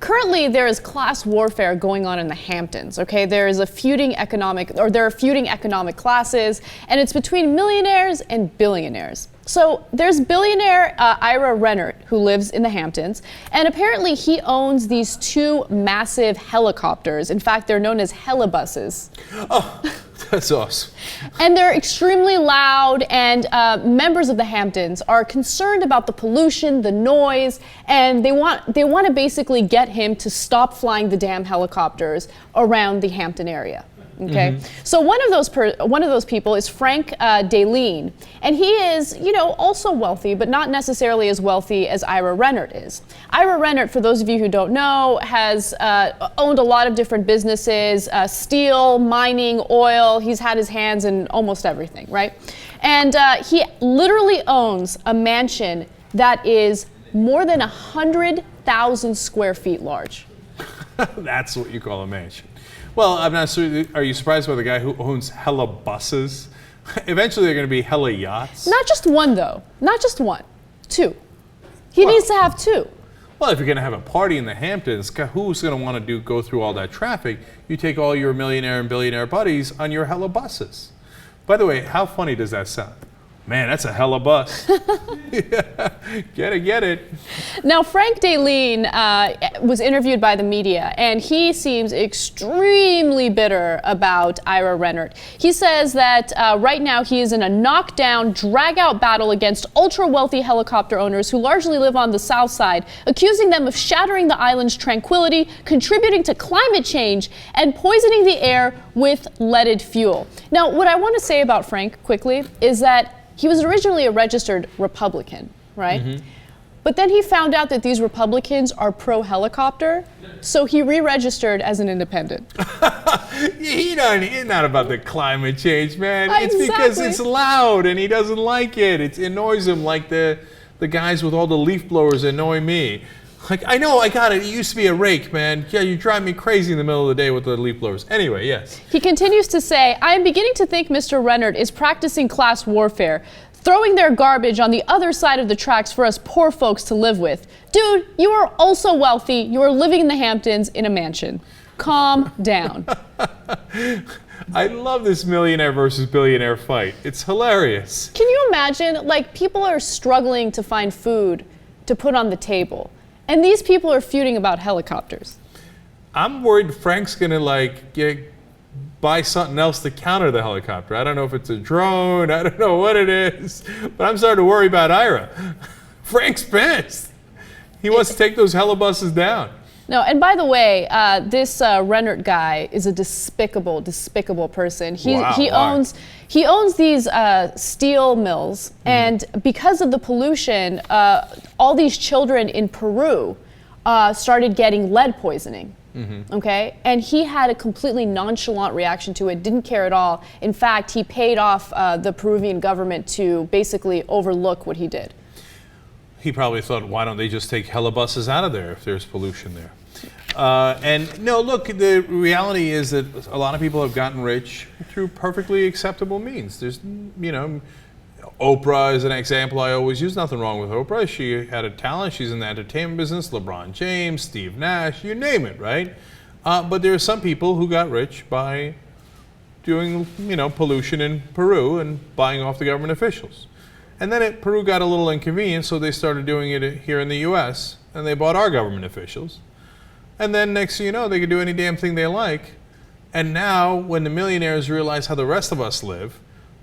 currently there is class warfare going on in the Hamptons, okay? There are feuding economic classes, and it's between millionaires and billionaires. So there's billionaire Ira Rennert, who lives in the Hamptons, and apparently he owns these 2 massive helicopters. In fact, they're known as Helibuses. Oh, that's awesome. And they're extremely loud, and members of the Hamptons are concerned about the pollution, the noise, and they want to basically get him to stop flying the damn helicopters around the Hampton area. Okay, so one of those people is Frank Dalene, and he is, also wealthy, but not necessarily as wealthy as Ira Rennert is. Ira Rennert, for those of you who don't know, has owned a lot of different businesses, steel, mining, oil. He's had his hands in almost everything, right? And he literally owns a mansion that is more than 100,000 square feet large. That's what you call a mansion. Well, I'm not sure. Are you surprised by the guy who owns Helibuses? Eventually, they're going to be heli yachts. Not just one, though. Not just one. 2. He needs to have 2. Well, if you're going to have a party in the Hamptons, who's going to want to go through all that traffic? You take all your millionaire and billionaire buddies on your Helibuses. By the way, how funny does that sound? Man, that's a helibus. Yeah, get it. Now, Frank Dalene was interviewed by the media, and he seems extremely bitter about Ira Rennert. He says that right now he is in a knockdown, drag-out battle against ultra-wealthy helicopter owners who largely live on the south side, accusing them of shattering the island's tranquility, contributing to climate change, and poisoning the air with leaded fuel. Now, what I want to say about Frank, quickly, is that he was originally a registered Republican, right? But then he found out that these Republicans are pro-helicopter, so he re-registered as an independent. He's not about the climate change, man. It's because it's loud and he doesn't like it. It annoys him like the guys with all the leaf blowers annoy me. Like, I know, I got it. It used to be a rake, man. Yeah, you drive me crazy in the middle of the day with the leaf blowers. Anyway, yes. He continues to say, I am beginning to think Mr. Rennert is practicing class warfare, throwing their garbage on the other side of the tracks for us poor folks to live with. Dude, you are also wealthy. You are living in the Hamptons in a mansion. Calm down. I love this millionaire versus billionaire fight. It's hilarious. Can you imagine, like, people are struggling to find food to put on the table, and these people are feuding about helicopters. I'm worried Frank's gonna buy something else to counter the helicopter. I don't know if it's a drone. I don't know what it is, but I'm starting to worry about Ira. Frank's pissed. He wants to take those helibuses down. No, and by the way, this Rennert guy is a despicable, despicable person. He owns these steel mills, and because of the pollution, all these children in Peru started getting lead poisoning. Okay, and he had a completely nonchalant reaction to it, didn't care at all. In fact, he paid off the Peruvian government to basically overlook what he did. He probably thought, why don't they just take helibuses out of there if there's pollution there? And no, look, the reality is that a lot of people have gotten rich through perfectly acceptable means. There's, Oprah is an example I always use. Nothing wrong with Oprah. She had a talent. She's in the entertainment business. LeBron James, Steve Nash, you name it, right? But there are some people who got rich by doing, pollution in Peru and buying off the government officials. And then Peru got a little inconvenient, so they started doing it here in the U.S., and they bought our government officials. And then next thing you know, they could do any damn thing they like. And now, when the millionaires realize how the rest of us live,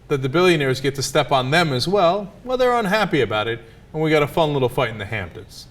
that the billionaires get to step on them as well, they're unhappy about it, and we got a fun little fight in the Hamptons.